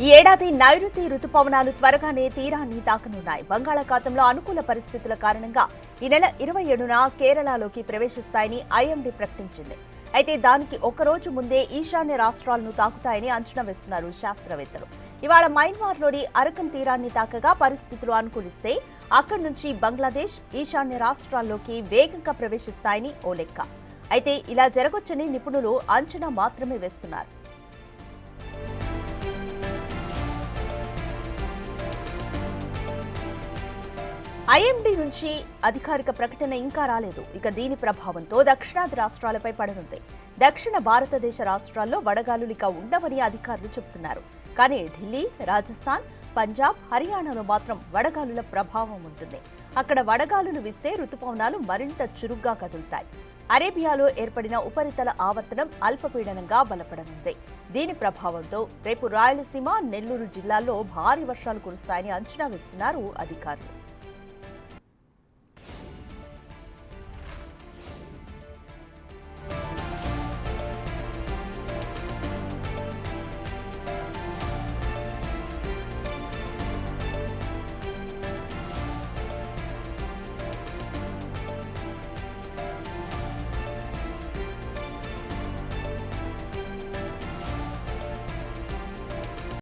ఈ ఏడాది నైరుతి రుతుపవనాలు త్వరగానే తీరాన్ని తాకనున్నాయి. బంగాళాఖాతంలో అనుకూల పరిస్థితుల కారణంగా ఈ నెల 27న కేరళలోకి ప్రవేశిస్తాయని ఐఎండీ ప్రకటించింది. అయితే దానికి ఒకరోజు ముందే ఈశాన్య రాష్ట్రాలను తాకుతాయని అంచనా వేస్తున్నారు శాస్త్రవేత్తలు. ఇవాళ మయన్మార్లోని అరకం తీరాన్ని తాకగా పరిస్థితులు అనుకూలిస్తే అక్కడి నుంచి బంగ్లాదేశ్, ఈశాన్య రాష్ట్రాల్లోకి వేగంగా ప్రవేశిస్తాయని ఓ లెక్క. అయితే ఇలా జరగొచ్చని నిపుణులు అంచనా మాత్రమే వేస్తున్నారు. ఐఎండీ నుంచి అధికారిక ప్రకటన ఇంకా రాలేదు. ఇక దీని ప్రభావంతో దక్షిణాది రాష్ట్రాలపై పడనుంది. దక్షిణ భారతదేశ రాష్ట్రాల్లో వడగాలులు ఇక ఉండవని అధికారులు చెబుతున్నారు. కానీ ఢిల్లీ, రాజస్థాన్, పంజాబ్, హర్యానాలో మాత్రం వడగాలుల ప్రభావం ఉంటుంది. అక్కడ వడగాలులు వీస్తే రుతుపవనాలు మరింత చురుగ్గా కదులుతాయి. అరేబియాలో ఏర్పడిన ఉపరితల ఆవర్తనం అల్పపీడనంగా బలపడనుంది. దీని ప్రభావంతో రేపు రాయలసీమ, నెల్లూరు జిల్లాల్లో భారీ వర్షాలు కురుస్తాయని అంచనా వేస్తున్నారు అధికారులు.